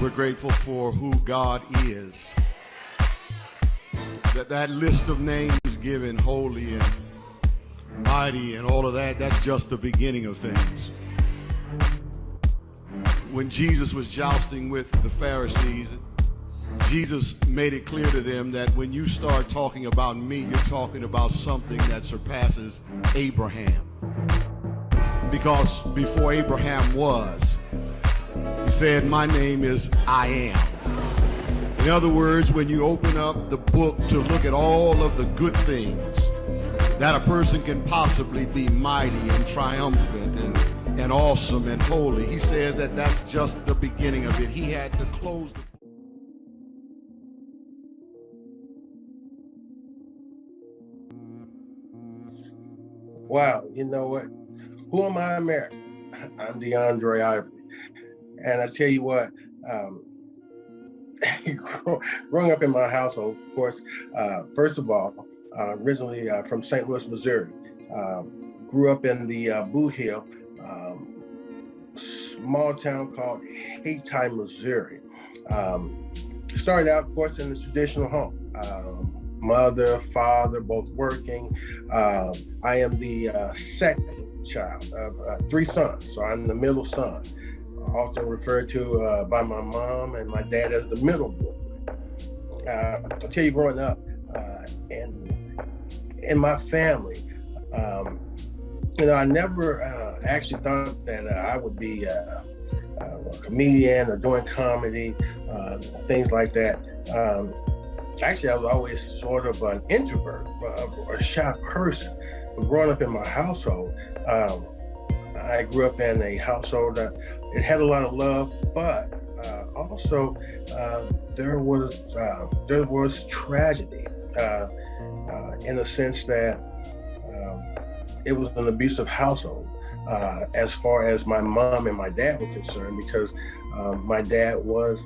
We're grateful for who God is. That list of names given, holy and mighty and all of that, that's just the beginning of things. When Jesus was jousting with the Pharisees, Jesus made it clear to them that when you start talking about me, you're talking about something that surpasses Abraham. Because before Abraham was, he said, my name is I am. In other words, when you open up the book to look at all of the good things that a person can possibly be mighty and triumphant and awesome and holy, he says that that's just the beginning of it. He had to close the book. Wow, you know what? Who am I, America? I'm DeAndre Ivory. And I tell you what, growing up in my household, of course, first of all, originally from St. Louis, Missouri. Grew up in the Boot Hill, small town called Hay IV, Missouri. Started out, of course, in the traditional home. Mother, father, both working. I am the second child of three sons, so I'm the middle son. Often referred to by my mom and my dad as the middle boy. I'll tell you, growing up in my family, I never actually thought that I would be a comedian or doing comedy, things like that. Actually, I was always sort of an introvert or a shy person. But growing up in my household, I grew up in a household that it had a lot of love, but also there was tragedy in the sense that it was an abusive household as far as my mom and my dad were concerned, because my dad was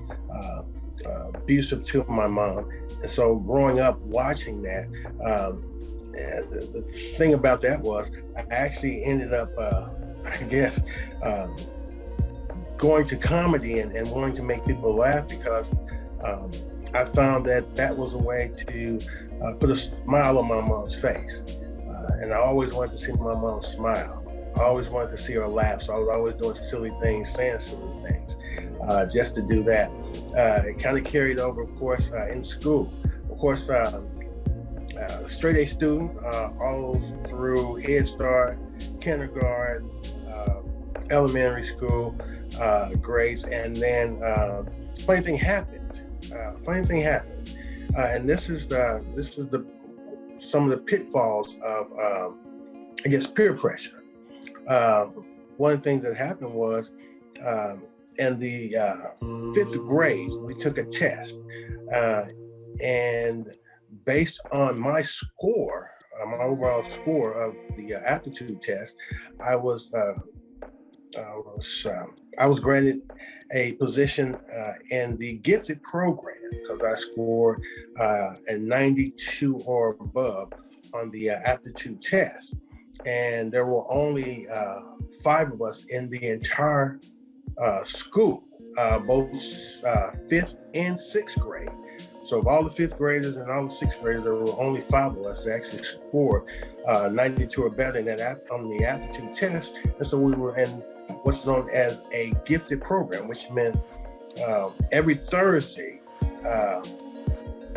abusive to my mom. And so growing up watching that, the thing about that was I actually ended up, going to comedy and wanting to make people laugh, because I found that was a way to put a smile on my mom's face. And I always wanted to see my mom smile. I always wanted to see her laugh. So I was always doing silly things, saying silly things, just to do that. It kind of carried over, of course, in school. Of course, straight A student, all through Head Start, kindergarten, elementary school grades, and then funny thing happened. And this is some of the pitfalls of peer pressure. One of the things that happened was in the fifth grade, we took a test, and based on my score, my overall score of the aptitude test, I was granted a position in the gifted program because I scored a 92 or above on the aptitude test. And there were only 5 of us in the entire school, both 5th and 6th grade. So of all the 5th graders and all the 6th graders, there were only 5 of us that actually scored 92 or better in on the aptitude test. And so we were in what's known as a gifted program, which meant every Thursday,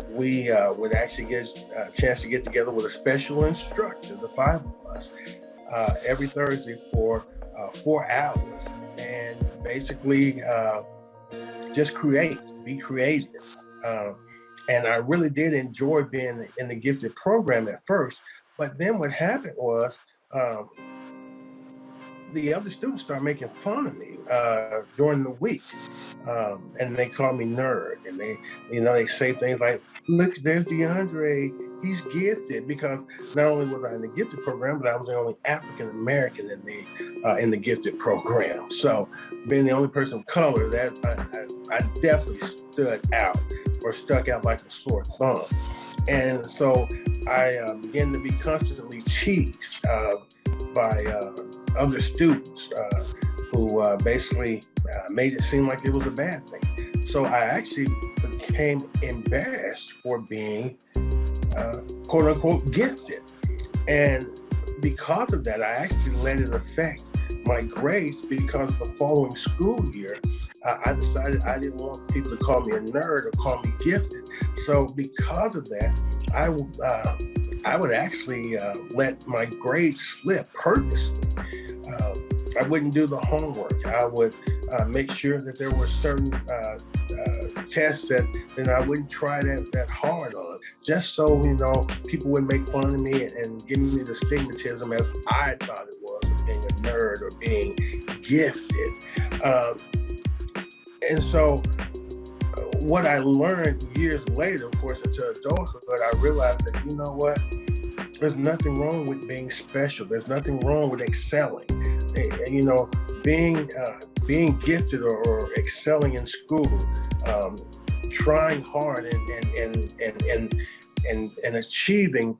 we would actually get a chance to get together with a special instructor, the 5 of us, every Thursday for 4 hours, and basically just be creative. And I really did enjoy being in the gifted program at first, but then what happened was the other students started making fun of me during the week, and they called me nerd, and they say things like, "Look, there's DeAndre, he's gifted," because not only was I in the gifted program, but I was the only African American in the gifted program. So being the only person of color, that I definitely stuck out like a sore thumb, and so I began to be constantly teased by other students who basically made it seem like it was a bad thing. So I actually became embarrassed for being quote unquote gifted. And because of that, I actually let it affect my grades, because the following school year, I decided I didn't want people to call me a nerd or call me gifted. So because of that, I would actually let my grades slip purposely. I wouldn't do the homework. I would make sure that there were certain tests that I wouldn't try that hard on, just so, people wouldn't make fun of me and give me the stigmatism as I thought it was, of being a nerd or being gifted. And so what I learned years later, of course, into adulthood, I realized that, you know what? There's nothing wrong with being special. There's nothing wrong with excelling. Being gifted or excelling in school, trying hard and achieving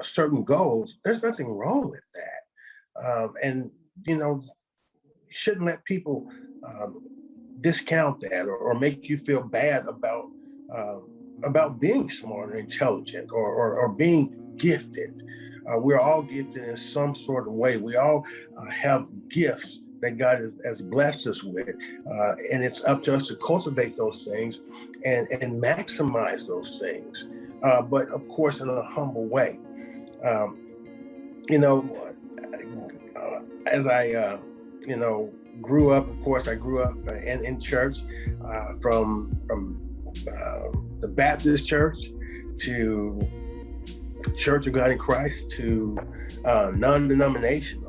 certain goals. There's nothing wrong with that. And shouldn't let people discount that or make you feel bad about being smart or intelligent or being gifted. We're all gifted in some sort of way. We all have gifts that God has blessed us with, and it's up to us to cultivate those things and maximize those things, but of course in a humble way. As I grew up, of course I grew up in church, from the Baptist church to Church of God in Christ to non-denominational.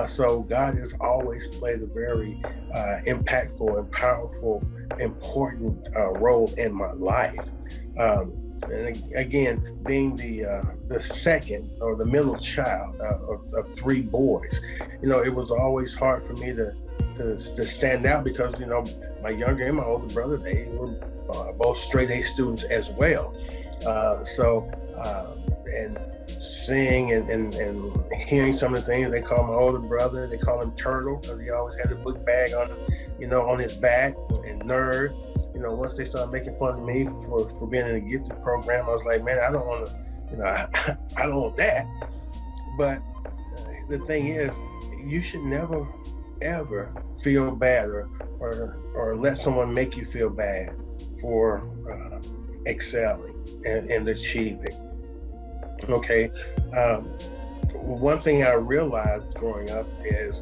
So God has always played a very impactful and powerful, important role in my life. And again, being the second or the middle child of three boys, it was always hard for me to stand out, because my younger and my older brother, they were both straight A students as well. And seeing and hearing some of the things they call my older brother, they call him Turtle, because he always had a book bag on his back, and nerd. Once they started making fun of me for being in a gifted program, I was like, man, I don't want to, I don't want that. But the thing is, you should never ever feel bad or let someone make you feel bad for excelling and achieving. Okay. One thing I realized growing up is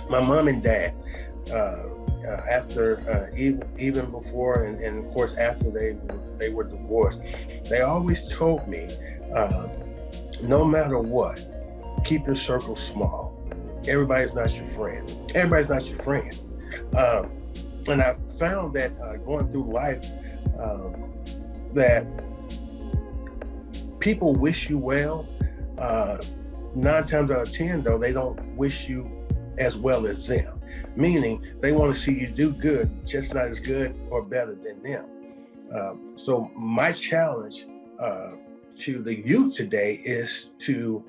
my mom and dad, after even before and of course after they were divorced, they always told me, no matter what, keep your circle small. Everybody's not your friend. Everybody's not your friend. And I found that going through life, that people wish you well. 9 times out of 10, though, they don't wish you as well as them. Meaning they want to see you do good, just not as good or better than them. So my challenge to the youth today is to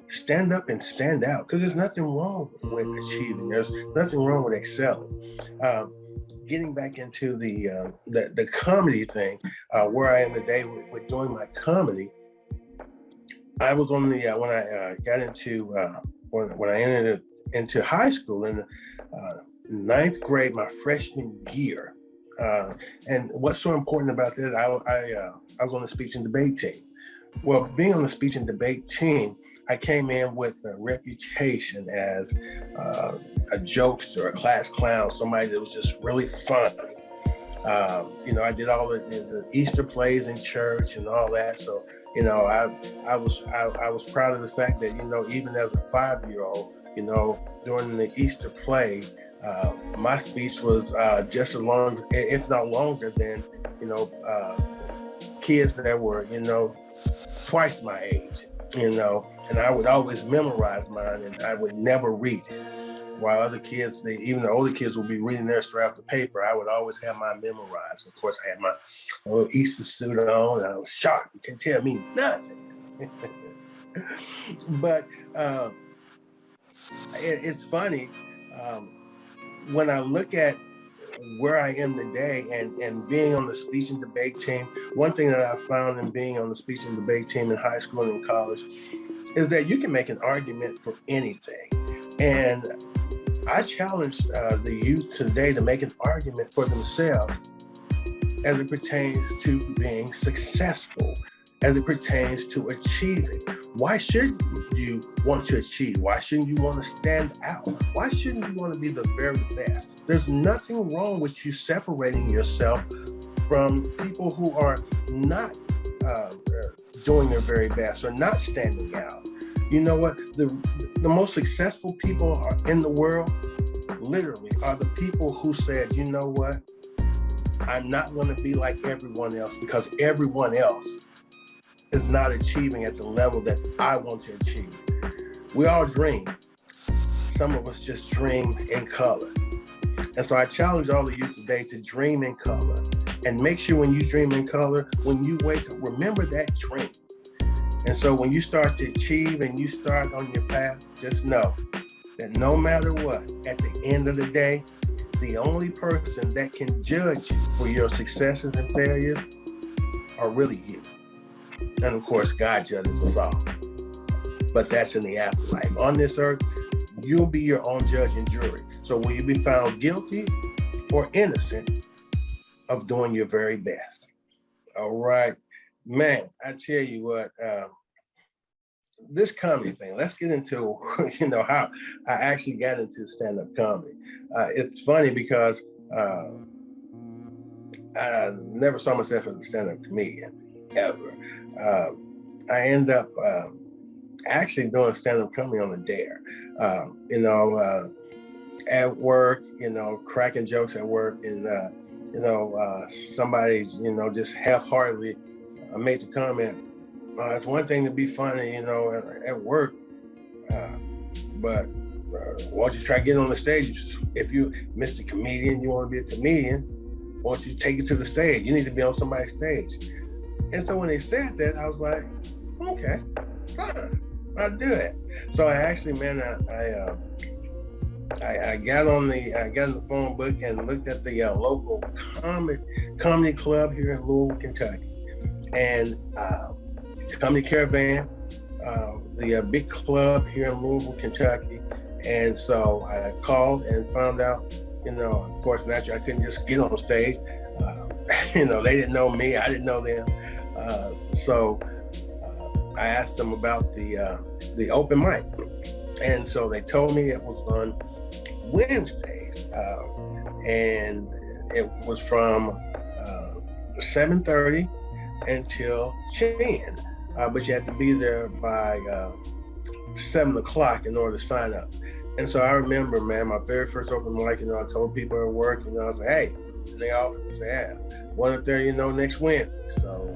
stand up and stand out, because there's nothing wrong with achieving. There's nothing wrong with excelling. Getting back into the comedy thing, where I am today with doing my comedy, I was on the when I got into when I entered into high school in the 9th grade, my freshman year. And what's so important about that, I was on the speech and debate team. Well, being on the speech and debate team, I came in with a reputation as a jokester, a class clown, somebody that was just really funny. I did all the Easter plays in church and all that. So, I was proud of the fact that, even as a 5-year-old, during the Easter play, my speech was just as long, if not longer than, kids that were, twice my age, and I would always memorize mine, and I would never read it. While other kids, even the older kids, would be reading theirs straight off the paper, I would always have mine memorized. Of course, I had my little Easter suit on, and I was sharp. You couldn't tell me nothing. But it's funny, when I look at where I am today and being on the speech and debate team. One thing that I found in being on the speech and debate team in high school and in college is that you can make an argument for anything. And I challenge the youth today to make an argument for themselves as it pertains to being successful, as it pertains to achieving. Why shouldn't you want to achieve? Why shouldn't you want to stand out? Why shouldn't you want to be the very best? There's nothing wrong with you separating yourself from people who are not doing their very best or not standing out. You know what? The most successful people are in the world, literally, are the people who said, you know what? I'm not going to be like everyone else because everyone else is not achieving at the level that I want to achieve. We all dream. Some of us just dream in color. And so I challenge all of you today to dream in color. And make sure when you dream in color, when you wake up, remember that dream. And so when you start to achieve and you start on your path, just know that no matter what, at the end of the day, the only person that can judge you for your successes and failures are really you. And of course, God judges us all. But that's in the afterlife. On this earth, you'll be your own judge and jury. So will you be found guilty or innocent of doing your very best? All right. Man, I tell you what, this comedy thing, let's get into, how I actually got into stand-up comedy. It's funny because I never saw myself as a stand-up comedian, ever. I end up actually doing stand-up comedy on a dare. At work, cracking jokes at work, and somebody, just half-heartedly made the comment, it's one thing to be funny, at work, but why don't you try getting on the stage? If you, Mr. Comedian, you want to be a comedian, why don't you take it to the stage? You need to be on somebody's stage. And so when they said that, I was like, okay, fine, I'll do it. So I actually, man, I got in the phone book and looked at the local comedy club here in Louisville, Kentucky, and Comedy Caravan, the big club here in Louisville, Kentucky. And so I called and found out, of course, naturally, I couldn't just get on stage. They didn't know me, I didn't know them. So I asked them about the open mic. And so they told me it was on Wednesdays, and it was from 7:30 until 10. But you had to be there by 7 o'clock in order to sign up. And so I remember, man, my very first open mic, I told people at work, I was like, hey, and they offered to say, yeah, one up there, next Wednesday. So,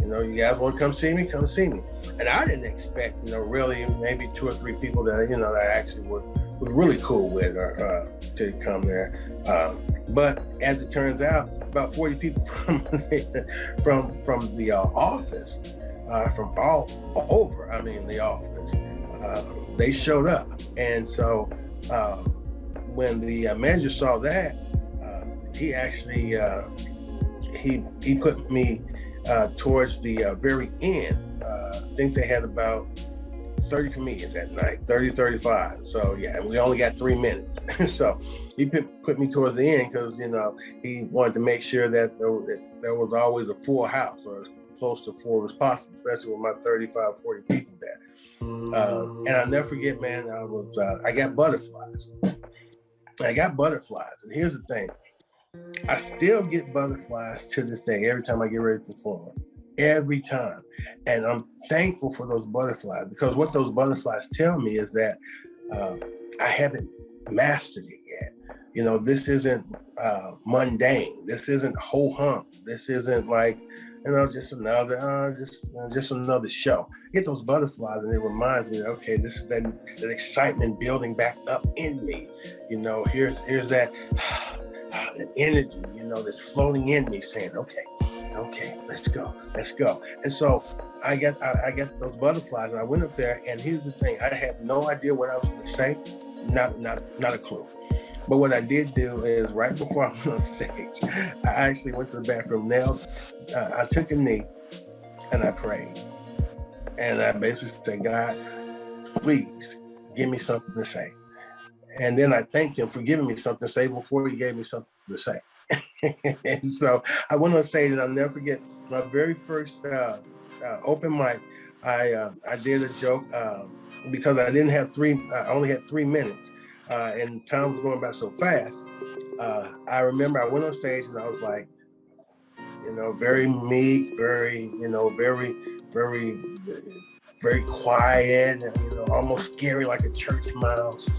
you guys want to come see me? Come see me. And I didn't expect, really maybe 2 or 3 people that, that I actually was really cool with to come there. But as it turns out, about 40 people from the office, from all over, the office, they showed up. And so when the manager saw that, he actually, he put me towards the very end. I think they had about 30 comedians that night, 30, 35. So yeah, and we only got 3 minutes. So he put me towards the end because, he wanted to make sure that there was always a full house, or as close to full as possible, especially with my 35, 40 people there. And I'll never forget, man, I got butterflies. And here's the thing. I still get butterflies to this day, every time I get ready to perform. Every time. And I'm thankful for those butterflies, because what those butterflies tell me is that I haven't mastered it yet. This isn't mundane. This isn't ho-hum. This isn't like, just another show. I get those butterflies and it reminds me, okay, this is that excitement building back up in me. Here's that energy, that's floating in me saying, okay, let's go. And so I got those butterflies, and I went up there, and here's the thing, I had no idea what I was going to say, not a clue. But what I did do is right before I went on stage, I actually went to the bathroom, I took a knee and I prayed. And I basically said, God, please give me something to say. And then I thanked him for giving me something to say before he gave me something to say. And so I went on stage, and I'll never forget my very first open mic. I did a joke because I didn't have I only had 3 minutes, and time was going by so fast. I remember I went on stage and I was like, very meek, very, very quiet, and, almost scary, like a church mouse.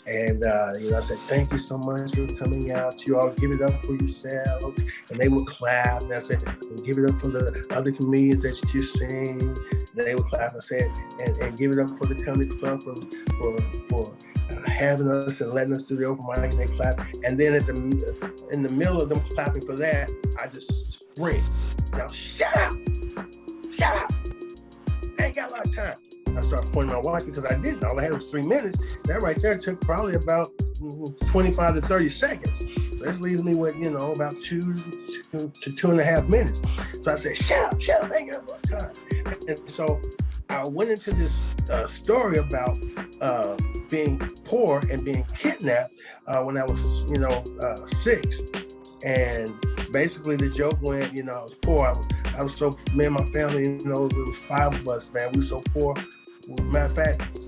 And, I said, thank you so much for coming out. You all give it up for yourselves. And they would clap. And I said, give it up for the other comedians that you sing. And they would clap. I said, and give it up for the comedy club for having us and letting us do the open mic. And they clap. And then in the middle of them clapping for that, I just screamed, now shut up. Shut up. I ain't got a lot of time. I started pointing my watch because I didn't. All I had was 3 minutes. That right there took probably about 25 to 30 seconds. So that leaves me with, about 2 to 2.5 minutes. So I said, shut up, I ain't got a lot of time. And so I went into this story about being poor and being kidnapped when I was, 6. And basically the joke went, I was poor. I was so, me and my family, it was 5 of us, man. We were so poor. Matter of fact,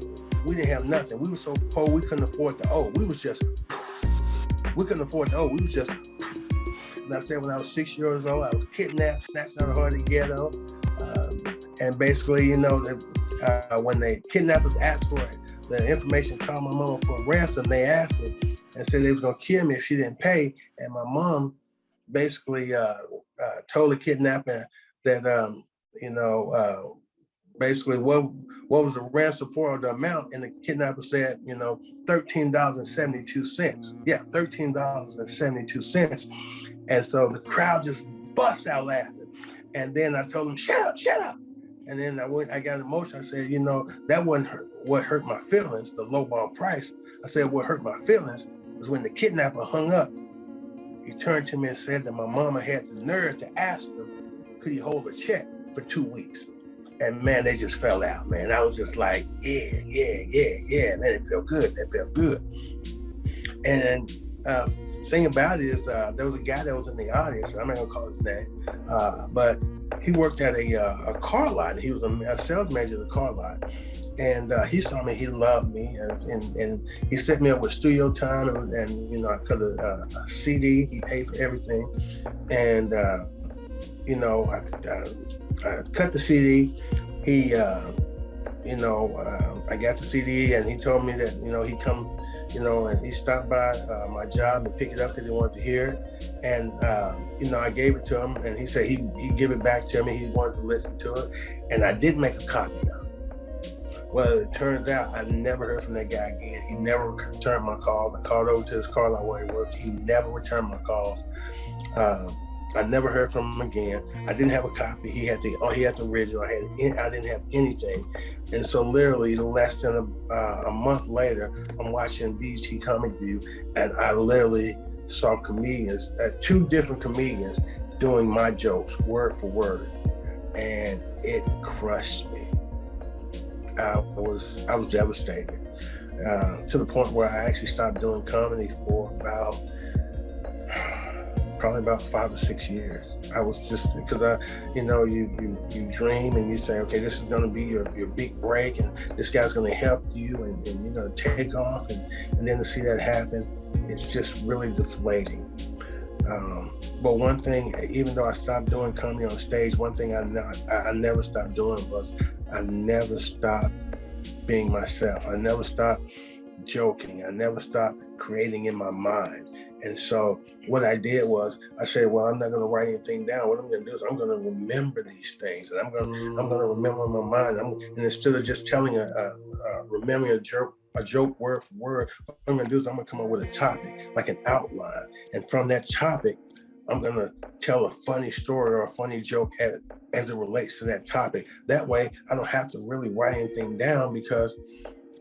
we didn't have nothing. We were so poor, we couldn't afford to owe. We couldn't afford to owe. We was just, and I said when I was 6 years old, I was kidnapped, snatched out of the ghetto. And basically, when the kidnappers asked for it, the information, called my mom for a ransom, they asked her and said they was gonna kill me if she didn't pay. And my mom basically told the kidnapper that, basically what was the ransom for, or the amount, and the kidnapper said, $13.72. Yeah, $13.72. And so the crowd just bust out laughing. And then I told them, shut up. And then I got emotional. I said, that wasn't what hurt my feelings, the lowball price. I said, what hurt my feelings was when the kidnapper hung up. He turned to me and said that my mama had the nerve to ask him, could he hold a check for 2 weeks? And man, they just fell out, man. I was just like, yeah. Man, it felt good. And the thing about it is there was a guy that was in the audience, I'm not gonna call his name, but he worked at a car lot. He was a sales manager at a car lot. And he saw me, he loved me, and he set me up with studio time, and I cut a CD, he paid for everything. And I cut the CD. He, I got the CD, and he told me that, he'd come, and he stopped by my job and pick it up because he wanted to hear it. And, I gave it to him, and he said he'd give it back to me. He wanted to listen to it. And I did make a copy of it. Well, it turns out I never heard from that guy again. He never returned my calls. I called over to his car lot where he worked. He never returned my calls. I never heard from him again. I didn't have a copy. He had the original. I didn't have anything. And so literally less than a month later, I'm watching BET Comic View, and I literally saw comedians, 2 different comedians doing my jokes word for word. And it crushed me. I was devastated to the point where I actually stopped doing comedy for probably about 5 or 6 years. I was just, because you dream and you say, okay, this is going to be your big break, and this guy's going to help you, and you're going to take off, and then to see that happen, it's just really deflating. But one thing, even though I stopped doing comedy on stage, one thing I never stopped doing was I never stopped being myself. I never stopped joking. I never stopped creating in my mind. And so what I did was I said, well, I'm not going to write anything down. What I'm going to do is I'm going to remember these things, and I'm going to remember in my mind. And instead of just telling remembering a joke word for word, what I'm going to do is I'm going to come up with a topic, like an outline. And from that topic, I'm going to tell a funny story or a funny joke as it relates to that topic. That way, I don't have to really write anything down because,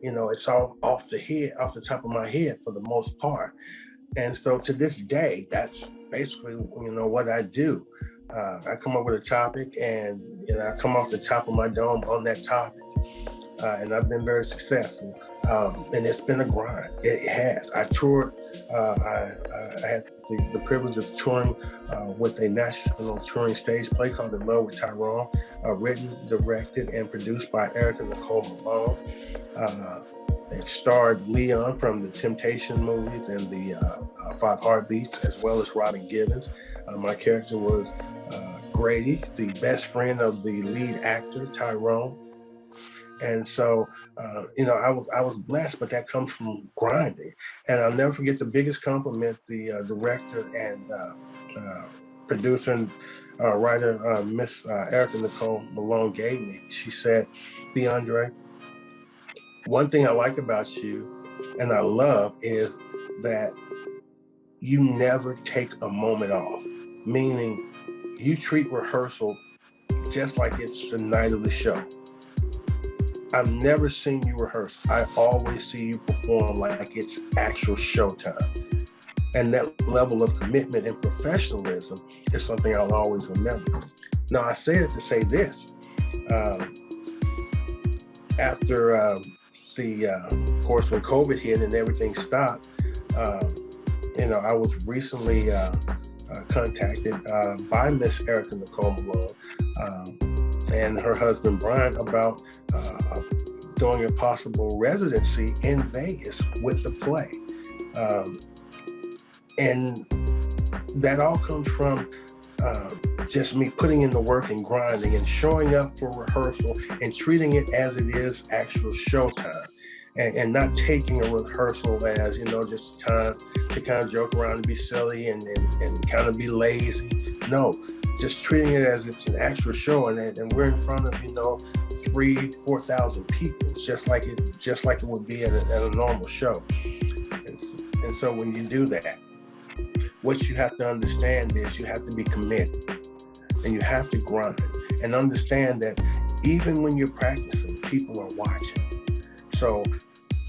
it's all off the top of my head for the most part. And so to this day, that's basically, what I do. I come up with a topic, and I come off the top of my dome on that topic. And I've been very successful. And it's been a grind. It has. I toured. I had the privilege of touring with a national touring stage play called In Love with Tyrone, written, directed, and produced by Erica Nicole Malone. It starred Leon from the Temptation movies and the Five Heartbeats, as well as Robin Givens. My character was Grady, the best friend of the lead actor, Tyrone. And so, I was blessed, but that comes from grinding. And I'll never forget the biggest compliment the director and producer and writer, Miss Erica Nicole Malone, gave me. She said, DeAndre, one thing I like about you and I love is that you never take a moment off, meaning you treat rehearsal just like it's the night of the show. I've never seen you rehearse. I always see you perform like it's actual showtime. And that level of commitment and professionalism is something I'll always remember. Now, I say it to say this. After of course, when COVID hit and everything stopped, I was recently contacted by Miss Erica Nicole Malone and her husband, Brian, about doing a possible residency in Vegas with the play. And that all comes from just me putting in the work and grinding and showing up for rehearsal and treating it as it is actual showtime, and not taking a rehearsal as, just a time to kind of joke around and be silly and kind of be lazy. No, just treating it as it's an actual show, and we're in front of 3,000-4,000 people, just like it would be at a normal show. And so when you do that, what you have to understand is you have to be committed, and you have to grind, and understand that even when you're practicing, people are watching. So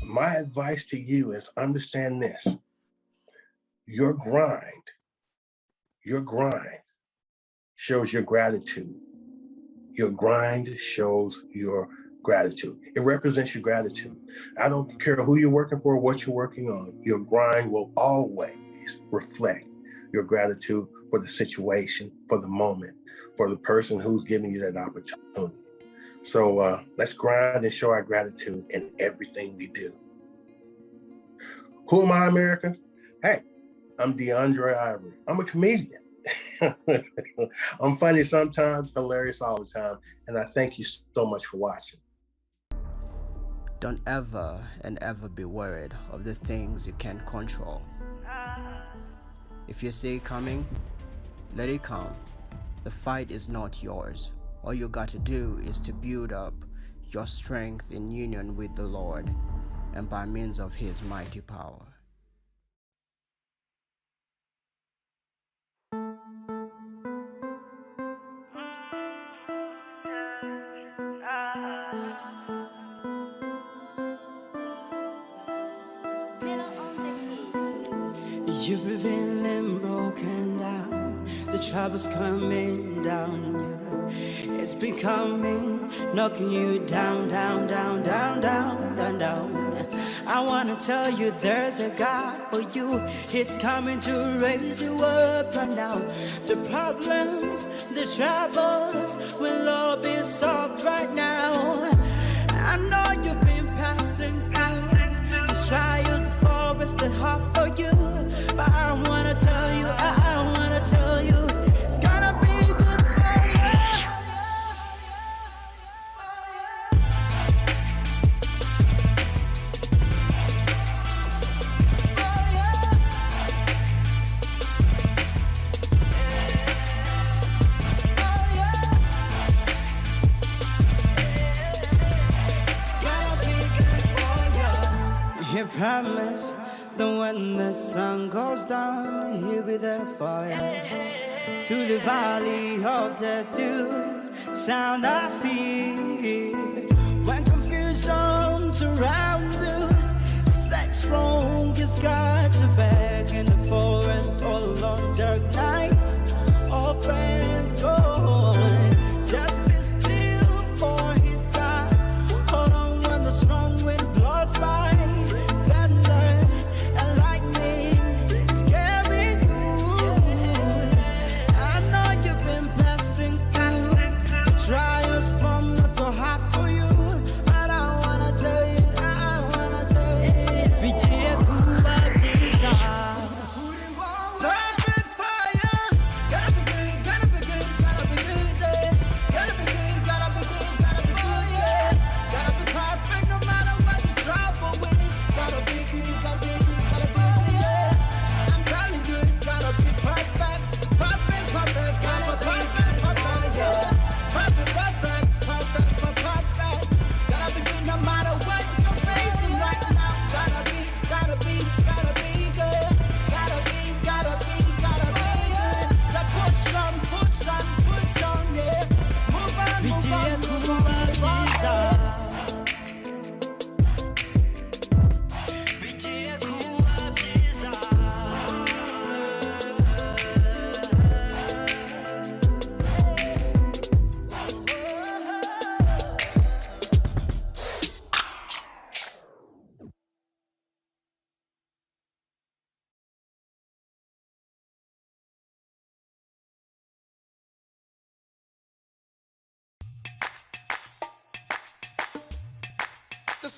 my advice to you is understand this: your grind shows your gratitude. Your grind shows your gratitude. It represents your gratitude. I don't care who you're working for or what you're working on. Your grind will always reflect your gratitude for the situation, for the moment, for the person who's giving you that opportunity. So let's grind and show our gratitude in everything we do. Who am I, America? Hey, I'm DeAndre Ivory. I'm a comedian. I'm funny sometimes, hilarious all the time, and I thank you so much for watching. Don't ever and ever be worried of the things you can't control. If you see it coming, let it come. The fight is not yours. All you got to do is to build up your strength in union with the Lord and by means of His mighty power. You're feeling broken down, the trouble's coming down on you. It's been coming, knocking you down, down, down, down, down, down, down. I wanna tell you there's a God for you. He's coming to raise you up right now. The problems, the troubles will all be solved right now. I know you've been passing through these trials, the forest, the hard for you. But I wanna tell you, I wanna tell you, it's gonna be good for you. He promised that when the sun goes down, He'll be there for you. Through the valley of death, through sound of fear. When confusion surrounds you, sex wrong is got you back in the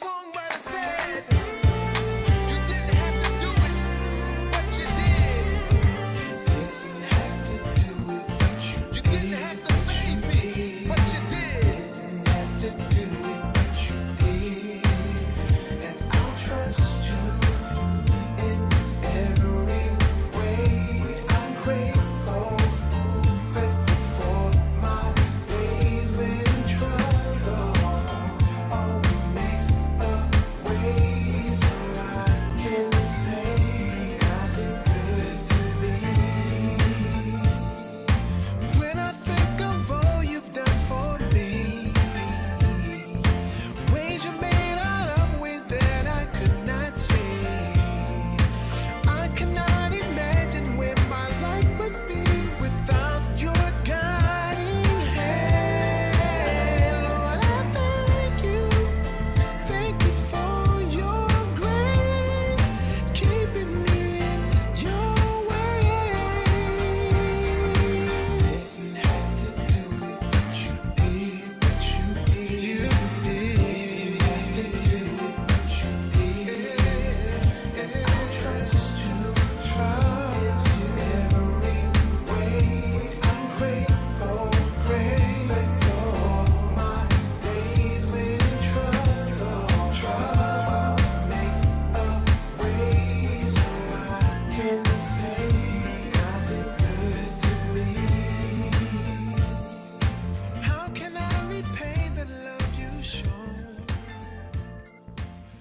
songwriter said.